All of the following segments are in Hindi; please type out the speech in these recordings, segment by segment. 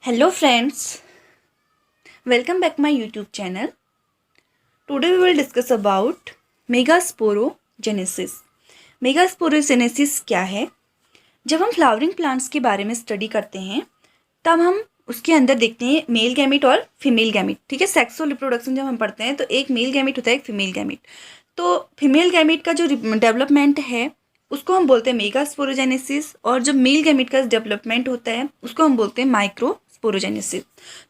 Hello friends, welcome back my YouTube channel. Today we will discuss about megasporogenesis. Megasporogenesis क्या है? जब हम फ्लावरिंग प्लांट्स के बारे में स्टडी करते हैं तब हम उसके अंदर देखते हैं मेल गैमिट और फीमेल गैमिट. ठीक है, सेक्सुअल रिप्रोडक्शन जब हम पढ़ते हैं तो एक मेल गैमिट होता है, एक फीमेल गैमिट. तो फीमेल गैमिट का जो डेवलपमेंट है उसको हम बोलते हैं मेगास्पोरोजेनेसिस, और जो मेल गैमिट का डेवलपमेंट होता है उसको हम बोलते हैं माइक्रोस्पोरोजेनेसिस.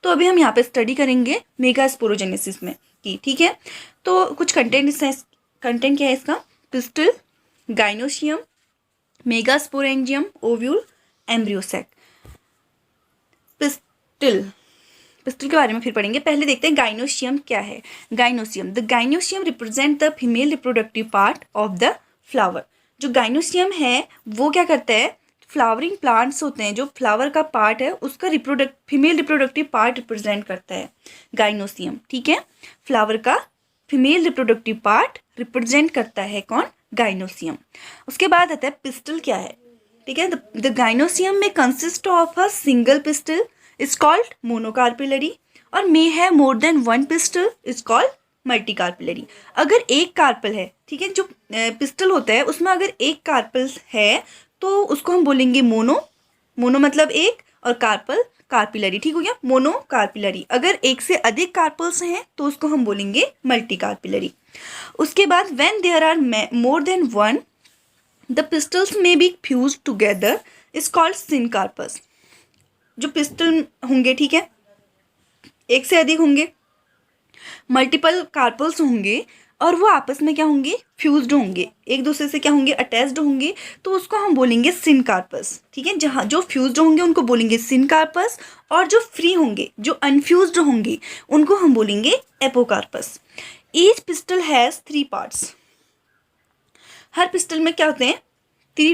तो अभी हम यहाँ पे स्टडी करेंगे मेगास्पोरोजेनेसिस में की. ठीक है, तो कुछ कंटेंट क्या है इसका? Pistol, gynoecium, megasporangium, ovule, embryo sac. Pistol के बारे में फिर पढ़ेंगे. पहले देखते हैं गाइनोशियम क्या है. The gynoecium represent the female reproductive part of the flower. जो गाइनोशियम है वो क्या करता है? फ्लावरिंग प्लांट्स होते हैं, जो फ्लावर का पार्ट है उसका फीमेल रिप्रोडक्टिव पार्ट रिप्रेजेंट करता है गाइनोशियम. ठीक है, फ्लावर का फीमेल रिप्रोडक्टिव पार्ट रिप्रेजेंट करता है कौन? गाइनोशियम. उसके बाद आता है पिस्टल क्या है. ठीक है, द गाइनोशियम में consist of a single pistil is called monocarpellary, और may have more than one pistil is called multicarpellary. अगर एक कार्पल है, ठीक है, जो पिस्टल होता है उसमें अगर एक कार्पल है तो उसको हम बोलेंगे मोनो मतलब एक, और कार्पल कार्पिलरी. ठीक हो गया, मोनो कार्पिलरी. अगर एक से अधिक कार्पल्स हैं तो उसको हम बोलेंगे मल्टी कार्पिलरी. उसके बाद when there are more than one the pistils may be fuse together is called syncarpous. जो पिस्टल होंगे, ठीक है, एक से अधिक होंगे, मल्टीपल कार्पल्स होंगे और वो आपस में क्या होंगे? फ्यूज्ड होंगे, एक दूसरे से क्या होंगे? अटैच्ड होंगे, तो उसको हम बोलेंगे सिनकार्पस. ठीक है, जहाँ जो फ्यूज्ड होंगे उनको बोलेंगे सिनकार्पस, और जो फ्री होंगे, जो अनफ्यूज्ड होंगे, उनको हम बोलेंगे apocarpous. Each pistol has 3 parts. Her pistol में क्या होते हैं?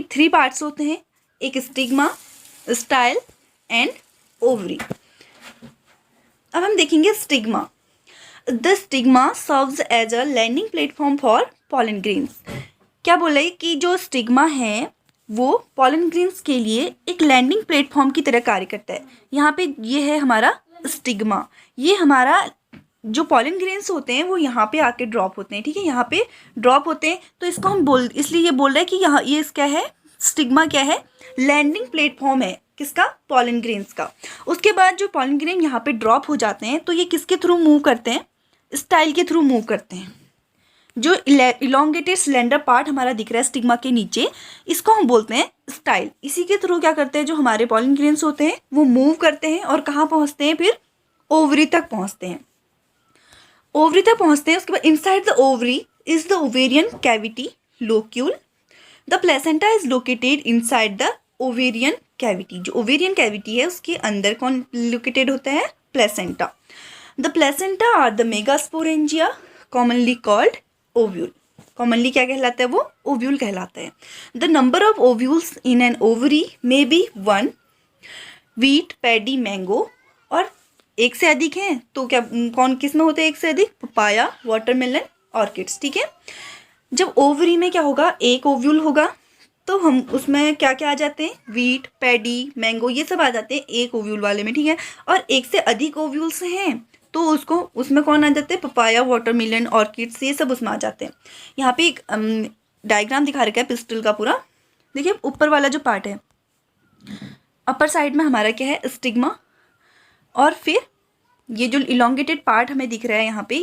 थ्री पार्ट्स होते हैं. एक स्टिग्मा, स्टाइल एंड ओवरी. अब हम देखेंगे stigma. The stigma serves as a landing platform for pollen grains. क्या बोला है कि जो स्टिग्मा है वो पॉलन ग्रेन्स के लिए एक लैंडिंग प्लेटफॉर्म की तरह कार्य करता है. यहाँ पे ये है हमारा स्टिग्मा. ये हमारा जो पॉलन ग्रेन्स होते हैं वो यहाँ पे आके ड्रॉप होते हैं. ठीक है, यहाँ पे ड्रॉप होते हैं, तो इसको हम इसलिए ये बोल रहे हैं कि यहाँ ये क्या है? स्टिग्मा क्या है? लैंडिंग प्लेटफॉर्म है. किसका? पॉलन ग्रेन्स का. उसके बाद जो पॉलन ग्रेन यहाँ पे ड्रॉप हो जाते हैं तो ये किसके थ्रू मूव करते हैं? स्टाइल के थ्रू मूव करते हैं. जो इलोंगेटेड सिलेंडर पार्ट हमारा दिख रहा है स्टिग्मा के नीचे, इसको हम बोलते हैं स्टाइल. इसी के थ्रू क्या करते हैं? जो हमारे पॉलन ग्रेन्स होते हैं वो मूव करते हैं और कहाँ पहुँचते हैं? फिर ओवरी तक पहुँचते हैं. उसके बाद inside the ovary is the ovarian cavity locule. The placenta is located inside the ovarian cavity. जो ओवेरियन कैविटी है उसके अंदर कौन लोकेटेड होता है? Placenta. The placenta are the megasporangia commonly called ovule. Commonly क्या कहलाता है? वो ओव्यूल कहलाता है. The number of ovules in an ovary may be 1. Wheat, paddy, mango. और एक से अधिक हैं तो क्या कौन किस में होते हैं? एक से अधिक पपाया, वाटरमेलन, ऑर्किड्स. ठीक है, जब ओवरी में क्या होगा? एक ओव्यूल होगा, तो हम उसमें क्या क्या आ जाते हैं? वीट, पैडी, मैंगो, ये सब आ जाते हैं एक ओव्यूल वाले में. ठीक है, और एक से अधिक ओव्यूल्स हैं तो उसमें कौन आ जाते हैं? पपाया, वाटरमेलन, ऑर्किड्स, ये सब उसमें आ जाते हैं. यहाँ पे एक डायग्राम दिखा रखा है पिस्टल का पूरा. देखिए ऊपर वाला जो पार्ट है, अपर साइड में हमारा क्या है? स्टिग्मा. और फिर ये जो इलोंगेटेड पार्ट हमें दिख रहा है यहाँ पे,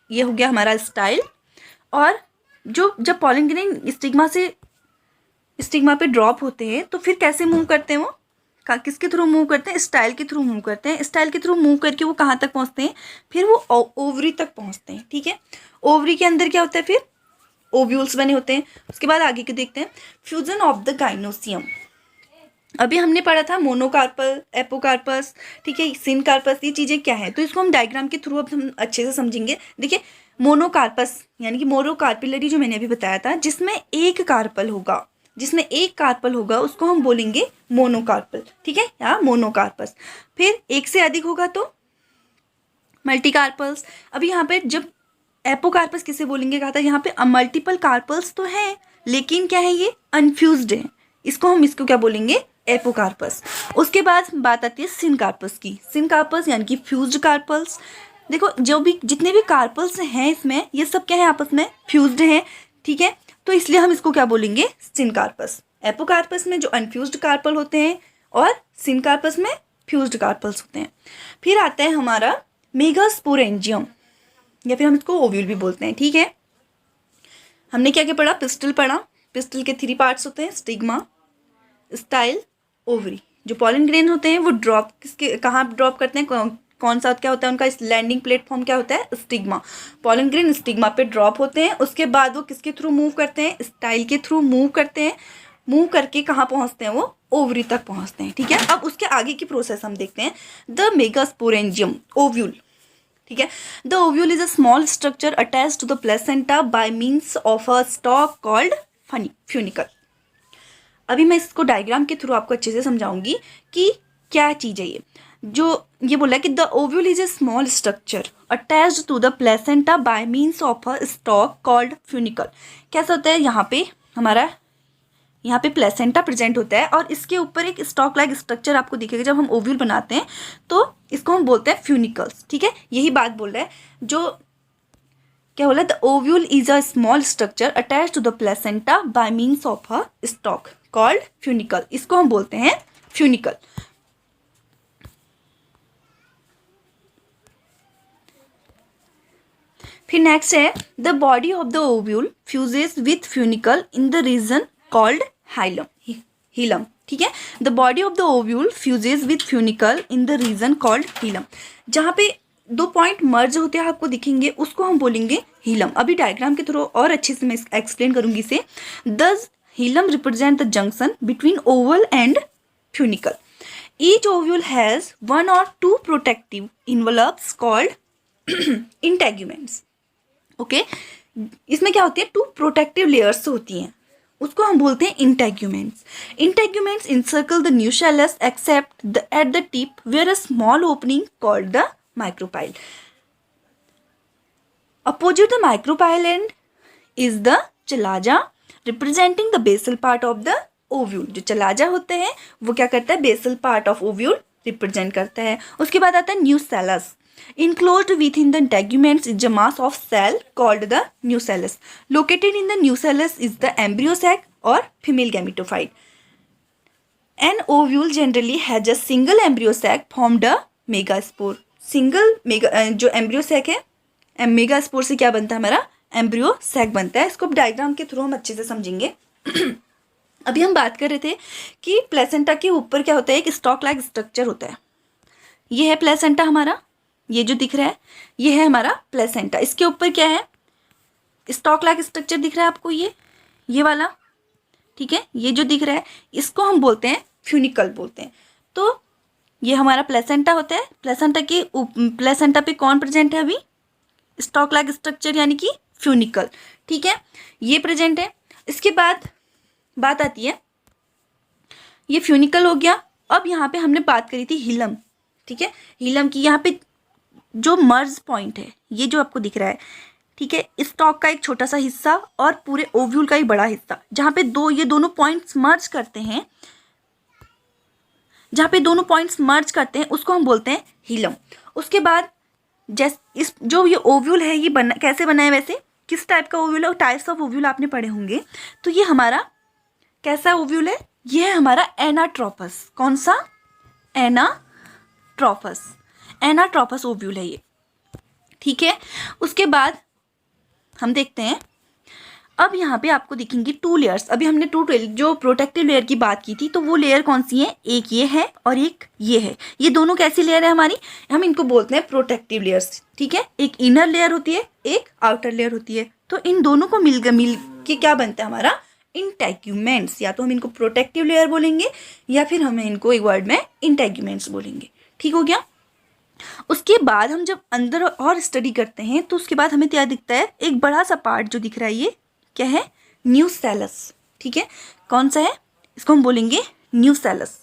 ये हो गया हमारा स्टाइल. और जब पॉलन ग्रेन स्टिग्मा पे ड्रॉप होते हैं तो फिर कैसे मूव करते हैं? वो किसके थ्रू मूव करते हैं? स्टाइल के थ्रू मूव करते हैं. स्टाइल के थ्रू मूव करके वो कहाँ तक पहुँचते हैं? फिर वो ओवरी तक पहुँचते हैं. ठीक है, ओवरी के अंदर क्या होता है? फिर ओव्यूल्स बने होते हैं. उसके बाद आगे के देखते हैं. Fusion of the gynoecium. अभी हमने पढ़ा था मोनोकार्पल, एपोकार्पस, ठीक है, सिनकार्पस, ये चीज़ें क्या है? तो इसको हम डायग्राम के थ्रू अब हम अच्छे से समझेंगे. देखिए मोनोकार्पस यानी कि मोनोकार्पिलरी जो मैंने अभी बताया था, जिसमें एक कार्पल होगा उसको हम बोलेंगे मोनोकार्पल. ठीक है, या मोनोकार्पस. फिर एक से अधिक होगा तो मल्टीकार्पल्स. अभी यहाँ पे जब एपोकार्पस किसे बोलेंगे कहा था? यहाँ पे मल्टीपल कार्पल्स तो हैं लेकिन क्या है? ये अनफ्यूज्ड है. इसको क्या बोलेंगे? एपोकार्पस। उसके बाद बात आती है सिनकार्पस की। सिनकार्पस यानी कि फ्यूज्ड कार्पल्स। देखो जो भी जितने भी कार्पल्स हैं इसमें, ये सब क्या है, आपस में फ्यूज्ड हैं, ठीक है। तो इसलिए हम इसको क्या बोलेंगे, सिनकार्पस। एपोकार्पस में जो अनफ्यूज्ड कार्पल होते हैं और सिनकार्पस में फ्यूज्ड कार्पल्स होते हैं। फिर आता है हमारा मेगास्पोरेंजियम, या फिर हम इसको ओव्यूल भी बोलते हैं, ठीक है। हमने क्या क्या पढ़ा, पिस्टल पढ़ा। पिस्टल के 3 पार्ट्स होते हैं, स्टिग्मा, स्टाइल, ओवरी। जो पॉलन ग्रेन होते हैं वो ड्रॉप किसके कहाँ ड्रॉप करते हैं, कौन सा क्या होता है उनका लैंडिंग प्लेटफॉर्म, क्या होता है, स्टिग्मा। पॉलन ग्रेन स्टिग्मा पे ड्रॉप होते हैं, उसके बाद वो किसके थ्रू मूव करते हैं, स्टाइल के थ्रू मूव करते हैं। मूव करके कहाँ पहुँचते हैं, वो ओवरी तक पहुँचते हैं, ठीक है। अब उसके आगे की प्रोसेस हम देखते हैं। द मेगास्पोरेंजियम, ओव्यूल, ठीक है। The ovule is a small structure attached to the placenta by means of a stalk called funicle. अभी मैं इसको डायग्राम के थ्रू आपको अच्छे से समझाऊंगी कि क्या चीज़ है ये। जो ये बोला कि the ovule is a small structure attached to the placenta by means of a stalk called funicle. कैसा होता है, यहाँ पे प्लेसेंटा प्रेजेंट होता है और इसके ऊपर एक स्टॉक लाइक स्ट्रक्चर आपको दिखेगा। जब हम ओव्यूल बनाते हैं तो इसको हम बोलते हैं फ्यूनिकल्स, ठीक है। यही बात बोल रहा है, जो क्या बोला, the ovule is a small structure attach to the placenta by means of a stalk called funicle. इसको हम बोलते हैं फ्यूनिकल। फिर नेक्स्ट है the body of the ovule fuses with funicle in the region called hilum, ठीक है। The body of the ovule fuses with funicle in the region called hilum. जहाँ पे 2 पॉइंट मर्ज होते हैं आपको दिखेंगे, उसको हम बोलेंगे हिलम। अभी डायग्राम के थ्रू और अच्छे से मैं एक्सप्लेन करूंगी इसे। The hilum represent the junction between ovule and funicle. Each ovule has 1 or 2 protective envelopes called integuments, okay. इसमें क्या होती है, 2 प्रोटेक्टिव लेयर्स होती हैं, उसको हम बोलते हैं integuments. Integuments encircle the nucellus except the at the tip where a small opening called the micropyle. Opposite the micropyle end is the chalaza representing the basal part of the ovule। जो चलाजा होते हैं वो क्या करता है, basal part of ovule represent करता है। उसके बाद आता है nucellus. Enclosed within the integuments is a mass of cell called the nucellus. Located in the nucellus is the embryo sac or female gametophyte. An ovule generally has a single embryo sac formed a megaspore. जो एम्ब्रियो सैक है, मेगास्पोर से क्या बनता है, हमारा एम्ब्रियो सैक बनता है। इसको डायग्राम के थ्रू हम अच्छे से समझेंगे। अभी हम बात कर रहे थे कि प्लेसेंटा के ऊपर क्या होता है, एक स्टॉक लाइक स्ट्रक्चर होता है। ये है प्लेसेंटा हमारा, ये जो दिख रहा है ये है हमारा प्लेसेंटा। इसके ऊपर क्या है, स्टॉक लाइक स्ट्रक्चर दिख रहा है आपको, ये वाला, ठीक है। ये जो दिख रहा है इसको हम बोलते हैं फ्यूनिकल बोलते हैं। तो ये हमारा प्लेसेंटा होता है। प्लेसेंटा पे कौन प्रेजेंट है अभी, स्टॉक लाइक स्ट्रक्चर यानी कि फ्यूनिकल, ठीक है, ये प्रेजेंट है। इसके बाद बात आती है, ये फ्यूनिकल हो गया। अब यहाँ पे हमने बात करी थी हिलम, ठीक है। हिलम की यहाँ पे जो मर्ज पॉइंट है, ये जो आपको दिख रहा है, ठीक है, स्टॉक का एक छोटा सा हिस्सा और पूरे ओव्यूल का एक बड़ा हिस्सा, जहाँ पे ये दोनों पॉइंट्स मर्ज करते हैं, उसको हम बोलते हैं हिलम। उसके बाद जो ये ओव्यूल है ये कैसे बना है, वैसे किस टाइप का ओव्यूल है, टाइप्स ऑफ ओव्यूल आपने पढ़े होंगे। तो ये हमारा कैसा ओव्यूल है, ये है हमारा एनाट्रोपस। कौन सा, एनाट्रोपस ओव्यूल है ये, ठीक है। उसके बाद हम देखते हैं, अब यहाँ पे आपको दिखेंगी 2 लेयर्स। अभी हमने जो प्रोटेक्टिव लेयर की बात की थी, तो वो लेयर कौन सी है, एक ये है और एक ये है। ये दोनों कैसी लेयर है हमारी, हम इनको बोलते हैं प्रोटेक्टिव लेयर्स, ठीक है। एक इनर लेयर होती है, एक आउटर लेयर होती है। तो इन दोनों को मिल के क्या बनता है हमारा, इंटेग्यूमेंट्स। या तो हम इनको प्रोटेक्टिव लेयर बोलेंगे या फिर हमें इनको एक वर्ड में इंटेग्यूमेंट्स बोलेंगे, ठीक हो गया। उसके बाद हम जब अंदर और स्टडी करते हैं तो उसके बाद हमें क्या दिखता है, एक बड़ा सा पार्ट जो दिख रहा है, ये क्या है, न्यूसेलस, ठीक है। कौन सा है, इसको हम बोलेंगे न्यूसेलस।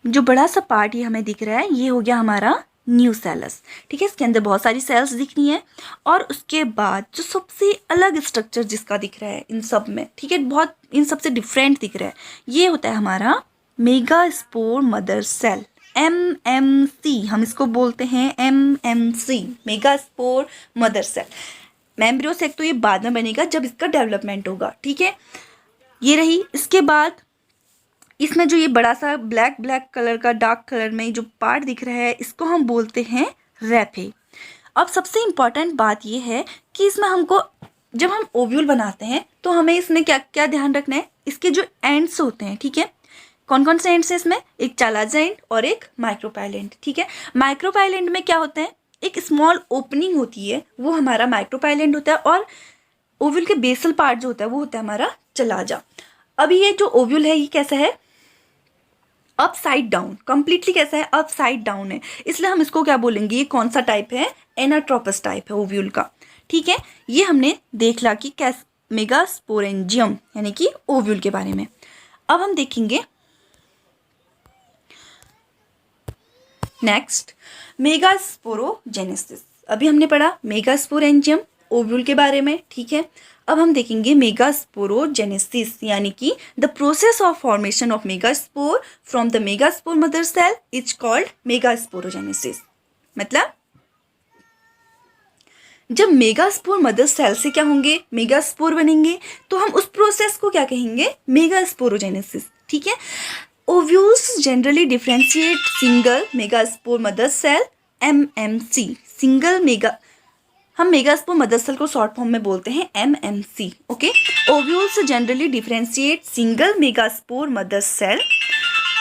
जो बड़ा सा पार्ट ये हमें दिख रहा है ये हो गया हमारा न्यूसेलस, ठीक है। इसके अंदर बहुत सारी सेल्स दिख रही हैं और उसके बाद जो सबसे अलग स्ट्रक्चर जिसका दिख रहा है इन सब में, ठीक है, बहुत इन सबसे डिफरेंट दिख रहा है, ये होता है हमारा मेगास्पोर मदर सेल, MMC, हम इसको बोलते हैं MMC, megaspore mother cell. Embryo sac तो ये बाद में बनेगा जब इसका डेवलपमेंट होगा, ठीक है, ये रही। इसके बाद इसमें जो ये बड़ा सा ब्लैक कलर का डार्क कलर में जो पार्ट दिख रहा है इसको हम बोलते हैं रैपे। अब सबसे इम्पॉर्टेंट बात ये है कि इसमें हमको जब हम ओव्यूल बनाते हैं तो हमें इसमें क्या क्या ध्यान रखना है, इसके जो एंड्स होते हैं, ठीक है, कौन कौन से एंड्स हैं इसमें, एक चालाजा एंड और एक माइक्रोपाइल एंड, ठीक है। माइक्रोपाइल एंड में क्या होता है, एक स्मॉल ओपनिंग होती है, वो हमारा माइक्रोपाइल एंड होता है, और ओव्यूल के बेसल पार्ट जो होता है वो होता है हमारा चलाजा। अभी ये जो ओव्यूल है ये कैसा है, अपसाइड डाउन, कंप्लीटली कैसा है, अपसाइड डाउन है, इसलिए हम इसको क्या बोलेंगे, ये कौन सा टाइप है, एनाट्रोपस टाइप है ओव्यूल का, ठीक है। ये हमने देख ला कि कैसे मेगास्पोरेंजियम यानी कि ओव्यूल के बारे में। अब हम देखेंगे नेक्स्ट मेगास्पोरोजेनेसिस। अभी हमने पढ़ा मेगास्पोरेंजियम ओव्यूल के बारे में, ठीक है। अब हम देखेंगे मेगास्पोरोजेनेसिस यानी कि the process of formation of megaspore from the megaspore mother cell is called megasporogenesis. मतलब जब मेगास्पोर मदर सेल से क्या होंगे, मेगास्पोर बनेंगे, तो हम उस प्रोसेस को क्या कहेंगे, मेगास्पोरोजेनेसिस, ठीक है। Ovules generally differentiate single megaspore mother cell MMC, single mega, हम मेगास्पोर मदर सेल को शॉर्ट फॉर्म में बोलते हैं MMC, okay. Ovules generally differentiate single megaspore mother cell,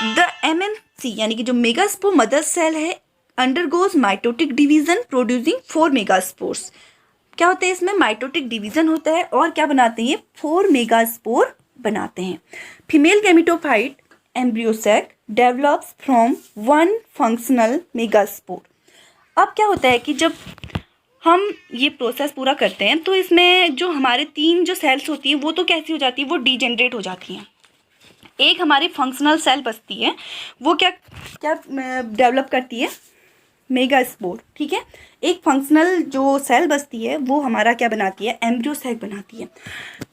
the MMC यानी कि जो मेगास्पोर मदर सेल है undergoes mitotic division producing 4 megaspores. क्या होता है इसमें, माइटोटिक डिवीजन होता है और क्या बनाते हैं, 4 मेगास्पोर बनाते हैं। Female gametophyte embryo sac develops from 1 functional megaspore. अब क्या होता है कि जब हम ये प्रोसेस पूरा करते हैं तो इसमें जो हमारे 3 जो सेल्स होती हैं वो तो कैसी हो जाती है, वो डीजेनरेट हो जाती हैं। एक हमारी फंक्शनल सेल बचती है, वो क्या क्या डेवलप करती है, मेगास्पोर, ठीक है। एक फंक्शनल जो सेल बचती है वो हमारा क्या बनाती है, एम्ब्रियो सैक बनाती है।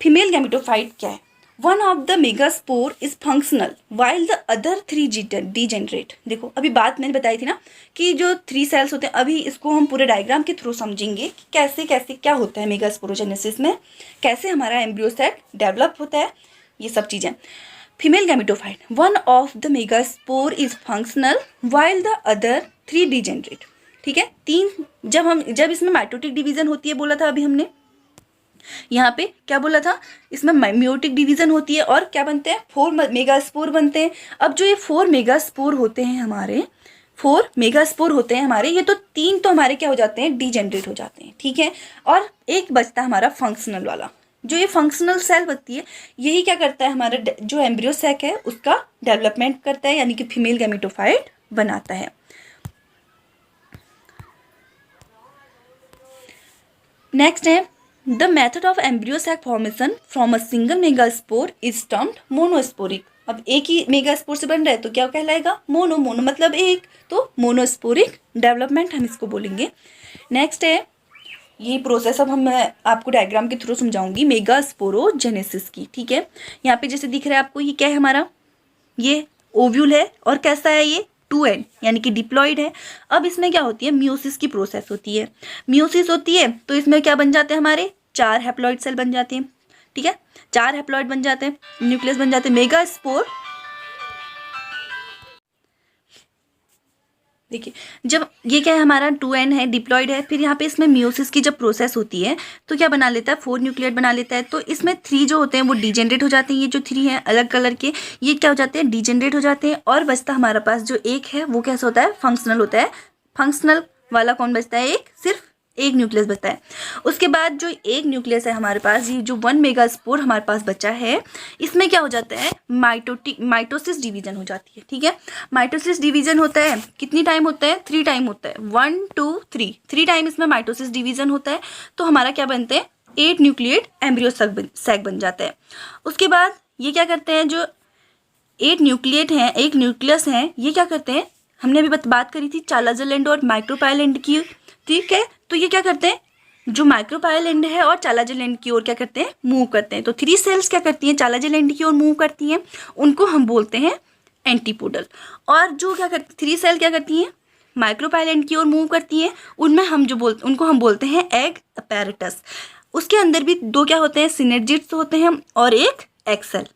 फीमेल गैमेटोफाइट क्या है, one of the megaspore is functional while the other 3 degenerate. देखो अभी बात मैंने बताई थी ना कि जो 3 सेल्स होते हैं, अभी इसको हम पूरे डायग्राम के थ्रू समझेंगे कि कैसे कैसे क्या होता है मेगास्पोरोजेनेसिस में, कैसे हमारा एम्ब्रियो सैक डेवलप होता है, ये सब चीज़ें। Female gametophyte one of the megaspore is functional while the other 3 degenerate, ठीक है। 3 जब इसमें माइटोटिक डिवीजन होती है बोला था अभी हमने, यहाँ पे क्या बोला था, इसमें मेयोटिक डिवीजन होती है और क्या बनते हैं, 4 मेगास्पोर बनते हैं। अब जो ये 4 मेगास्पोर होते हैं हमारे, 4 मेगास्पोर होते हैं हमारे, ये तो 3 तो हमारे क्या हो जाते हैं, डीजेनरेट हो जाते हैं, ठीक है। और एक बचता है हमारा फंक्शनल वाला, जो ये फंक्शनल सेल बनती है यही क्या करता है, हमारा जो एम्ब्रियो सैक है उसका डेवलपमेंट करता है, यानी कि फीमेल गैमेटोफाइट बनाता है। नेक्स्ट है the method of embryo sac formation from a single megaspore is termed monosporic. अब एक ही मेगास्पोर से बन रहा है तो क्या कहलाएगा, मोनो मतलब एक, तो मोनोस्पोरिक डेवलपमेंट हम इसको बोलेंगे। नेक्स्ट है ये प्रोसेस, अब हम आपको डायग्राम के थ्रू समझाऊंगी मेगास्पोरोजेनेसिस की, ठीक है। यहाँ पे जैसे दिख रहा है आपको, ये क्या है हमारा, ये ओव्यूल है और कैसा है ये 2N यानी कि डिप्लॉइड है। अब इसमें क्या होती है, मियोसिस की प्रोसेस होती है। मियोसिस होती है तो इसमें क्या बन जाते हैं, हमारे 4 हैप्लॉइड सेल बन जाते हैं, ठीक है, 4 हैप्लॉइड बन जाते हैं, न्यूक्लियस बन जाते हैं। मेगास्पोर देखिए, जब ये क्या है हमारा 2N है, डिप्लॉइड है, फिर यहाँ पे इसमें मियोसिस की जब प्रोसेस होती है तो क्या बना लेता है, 4 न्यूक्लियड बना लेता है। तो इसमें 3 जो होते हैं वो डीजेनरेट हो जाते हैं, ये जो 3 हैं अलग कलर के, ये क्या हो जाते हैं, डीजेनरेट हो जाते हैं। और बचता हमारा पास जो एक है वो कैसा होता है, फंक्शनल होता है। फंक्शनल वाला कौन बचता है, एक, सिर्फ एक न्यूक्लियस बचता है। उसके बाद जो एक न्यूक्लियस है हमारे पास, ये जो 1 मेगास्पोर हमारे पास बचा है, इसमें क्या हो जाता है, माइटोसिस डिवीजन हो जाती है, ठीक है। माइटोसिस डिवीजन होता है, कितनी टाइम होता है, 3 टाइम होता है, 1 2 3 टाइम इसमें माइटोसिस डिवीजन होता है। तो हमारा क्या बनते हैं, 8 न्यूक्लियेट एम्ब्रियो सैक बन जाता है। उसके बाद ये क्या करते हैं, जो 8 न्यूक्लिएट हैं, एक न्यूक्लियस हैं, ये क्या करते हैं, हमने अभी बात करी थी चालाजल एंड और माइक्रोपाइल एंड की, ठीक है। तो ये क्या करते हैं, जो माइक्रोपाइल एंड है और चालाजल एंड की ओर क्या करते हैं, मूव करते हैं। तो 3 सेल्स क्या करती हैं, चालाजल एंड की ओर मूव करती हैं, उनको हम बोलते हैं एंटीपोडल। और जो क्या करती 3 सेल क्या करती हैं, माइक्रोपाइल एंड की ओर मूव करती हैं, उनमें हम जो बोलते उनको हम बोलते हैं एग अपैरेटस। उसके अंदर भी 2 क्या होते हैं, सिनर्जिड्स होते हैं और एक एग सेल।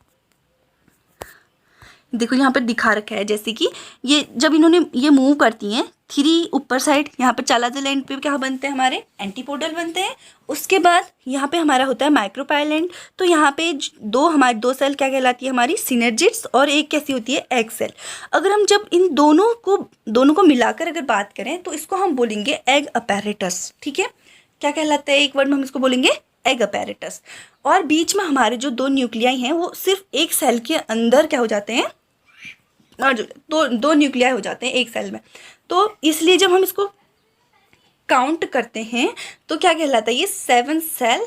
देखो यहाँ पर दिखा रखा है, जैसे कि ये जब इन्होंने ये मूव करती हैं 3 ऊपर साइड, यहाँ पर चालाजल एंड पे क्या बनते हैं, हमारे एंटीपोडल बनते हैं। उसके बाद यहाँ पे हमारा होता है माइक्रोपाइल एंड। तो यहाँ पे हमारी 2 सेल क्या कहलाती है, हमारी सिनर्जिड्स, और एक कैसी होती है, एग सेल। अगर हम जब इन दोनों को मिलाकर अगर बात करें तो इसको हम बोलेंगे एग अपैरेटस, ठीक है। क्या कहलाता है, एक वर्ड में हम इसको बोलेंगे एग अपैरेटस। और बीच में हमारे जो 2 न्यूक्लियाई हैं वो सिर्फ एक सेल के अंदर क्या हो जाते हैं, और जो दो न्यूक्लियाई हो जाते हैं एक सेल में। तो इसलिए जब हम इसको काउंट करते हैं तो क्या कहलाता है, ये 7 सेल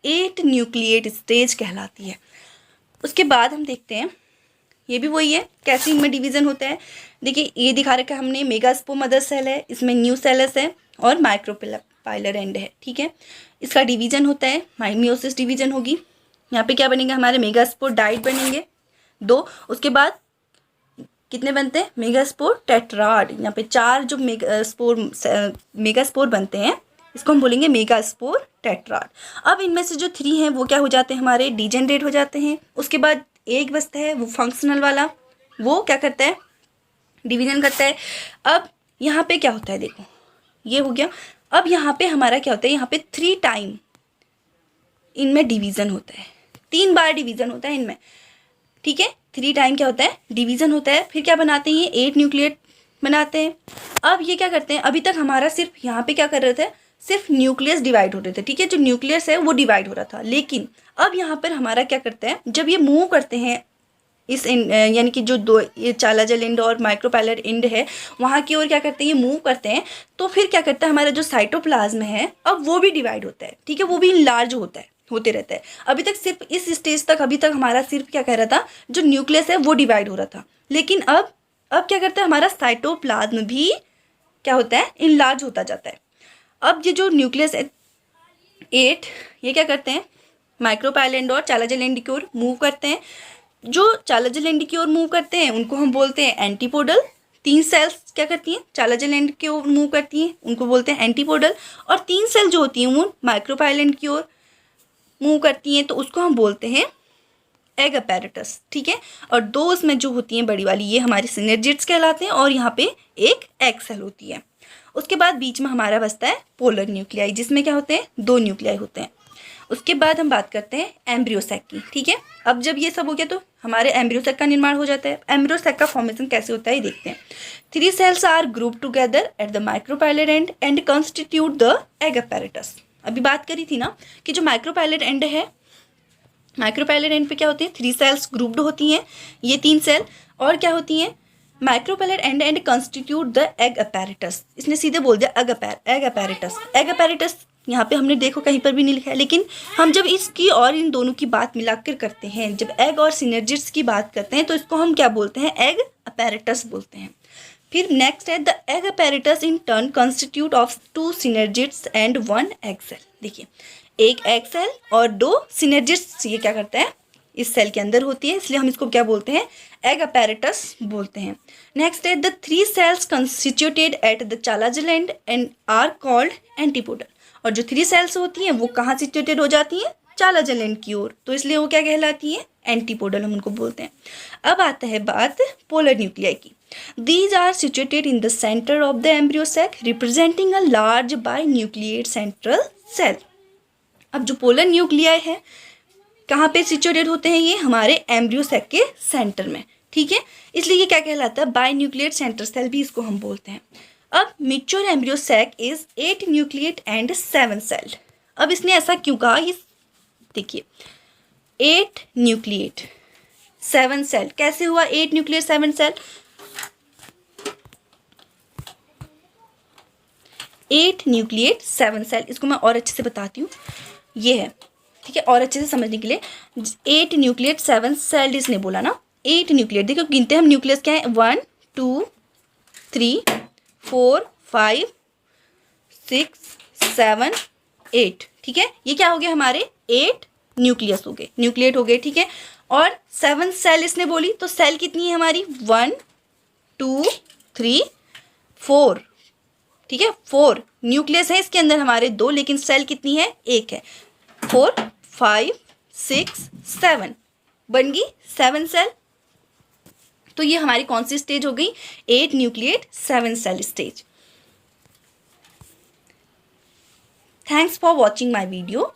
8 न्यूक्लिएट स्टेज कहलाती है। उसके बाद हम देखते हैं, ये भी वही है, कैसे इनमें डिवीज़न होता है। देखिए ये दिखा रखा है हमने, मेगास्पोर मदर सेल है, इसमें न्यूसेलस है और माइक्रोपाइलर एंड है, ठीक है। इसका डिवीज़न होता है, मियोसिस डिवीज़न होगी। यहाँ पे क्या बनेगा, हमारे मेगास्पोर डाइट बनेंगे 2। उसके बाद कितने बनते हैं, मेगास्पोर टेट्राड। यहाँ पे 4 जो मेगास्पोर बनते हैं, इसको हम बोलेंगे मेगास्पोर टेट्राड। अब इनमें से जो 3 हैं वो क्या हो जाते हैं, हमारे डीजेनरेट हो जाते हैं। उसके बाद एक बचता है वो फंक्शनल वाला, वो क्या करता है, डिवीजन करता है। अब यहाँ पे क्या होता है, देखो ये हो गया। अब यहाँ पे हमारा क्या होता है, यहाँ पे 3 टाइम इनमें डिवीज़न होता है, 3 बार डिवीज़न होता है इनमें, ठीक है। 3 टाइम क्या होता है, डिवीज़न होता है। फिर क्या बनाते हैं, ये 8 न्यूक्लिएट बनाते हैं। अब ये क्या करते हैं, अभी तक हमारा सिर्फ यहाँ पे क्या कर रहे थे, सिर्फ न्यूक्लियस डिवाइड हो रहे थे, ठीक है। जो न्यूक्लियस है वो डिवाइड हो रहा था, लेकिन अब यहाँ पर हमारा क्या करते हैं, जब ये मूव करते हैं इस यानी कि जो 2 ये चालाजल एंड और माइक्रोपाइलर एंड है वहाँ की ओर क्या करते हैं, ये मूव करते हैं। तो फिर क्या करता है, हमारा जो साइटोप्लाज्म है अब वो भी डिवाइड होता है, ठीक है, वो भी इनलार्ज होते रहता है। अभी तक सिर्फ इस स्टेज तक अभी तक हमारा सिर्फ क्या कह रहा था, जो न्यूक्लियस है वो डिवाइड हो रहा था, लेकिन अब क्या करता है, हमारा साइटोप्लाज्म भी क्या होता है, इनलार्ज होता जाता है। अब ये जो न्यूक्लियस है 8, ये क्या करते हैं, माइक्रोपाइल एंड और चालाजल एंड की ओर मूव करते हैं। जो चालाजल एंड की ओर मूव करते हैं उनको हम बोलते हैं एंटीपोडल। 3 सेल्स क्या करती हैं, चालाजल एंड की ओर मूव करती हैं, उनको बोलते हैं एंटीपोडल। और 3 सेल जो होती हैं वो माइक्रोपाइल एंड की ओर मूव करती हैं, तो उसको हम बोलते हैं एग अपैरेटस, ठीक है। और 2 उसमें जो होती हैं बड़ी वाली, ये हमारी सिनर्जिड्स कहलाते हैं, और यहाँ पे एक एग सेल होती है। उसके बाद बीच में हमारा बचता है पोलर न्यूक्लियाई, जिसमें क्या होते हैं, 2 न्यूक्लियाई होते हैं। उसके बाद हम बात करते हैं एम्ब्रियोसैक की, ठीक है। अब जब ये सब हो गया तो हमारे एम्ब्रियोसैक का निर्माण हो जाता है। एम्ब्रियोसैक का फॉर्मेशन कैसे होता है ये देखते हैं। 3 cells are group together at the micropylar end constitute the egg apparatus. अभी बात करी थी ना कि जो माइक्रोपाइलर एंड है, माइक्रोपाइलर एंड पे क्या होते हैं, 3 सेल्स ग्रुप्ड होती हैं, ये 3 सेल, और क्या होती हैं, micropylar end constitute the egg apparatus. इसने सीधे बोल दिया एग अपैरेटस। एग अपैरेटस यहाँ पे हमने देखो कहीं पर भी नहीं लिखा है, लेकिन हम जब इसकी और इन दोनों की बात मिलाकर करते हैं, जब एग और सिनर्जिड्स की बात करते हैं, तो इसको हम क्या बोलते हैं, एग अपैरेटस बोलते हैं। फिर नेक्स्ट है the egg apparatus in turn constitute of 2 synergids and 1 egg cell. देखिए एक एग सेल और 2 सिनर्जिड्स, ये क्या करता है, इस सेल के अंदर होती है, इसलिए हम इसको क्या बोलते हैं, एग अपैरेटस बोलते हैं। नेक्स्ट है the 3 cells constituted at the chalazal and are called antipodal. और जो 3 सेल्स होती हैं वो कहाँ सिचुएटेड हो जाती हैं, चालाजल एंड की ओर, तो इसलिए वो क्या कहलाती है, एंटीपोडल हम उनको बोलते हैं। अब आता है बात पोलर न्यूक्लियाई की। These are situated in the center of the embryo sac, representing a large binucleate central cell. अब जो पोलर न्यूक्लियाई है कहाँ पे सिचुएटेड होते हैं, ये हमारे एम्ब्रियो सैक के सेंटर में, ठीक है। इसलिए ये क्या कहलाता है, बाइन्यूक्लिएट सेंट्रल सेल भी इसको हम बोलते हैं। अब mature embryo sac is 8 nucleate and 7 cell. अब इसने ऐसा क्यों कहा, ये देखिए 8 न्यूक्लिएट 7 सेल कैसे हुआ, 8 न्यूक्लिएट 7 सेल, 8 न्यूक्लिएट 7 सेल। इसको मैं और अच्छे से बताती हूँ, ये है, ठीक है, और अच्छे से समझने के लिए 8 न्यूक्लिएट 7 सेल इसने बोला ना, 8 न्यूक्लियट। देखो गिनते हैं हम, न्यूक्लियस क्या है, 1 2 3 4 5 6 7 8, ठीक है। ये क्या हो गया हमारे 8 न्यूक्लियस हो गए, न्यूक्लियट हो गए, ठीक है। और 7 सेल इसने बोली, तो सेल कितनी है हमारी, 1 2 3 4, ठीक है। 4 न्यूक्लियस है इसके अंदर हमारे 2, लेकिन सेल कितनी है, 1 है। 4 5 6 7 बन गई 7 सेल। तो ये हमारी कौन सी स्टेज हो गई, 8 nucleate 7 cell stage. Thanks for watching my video.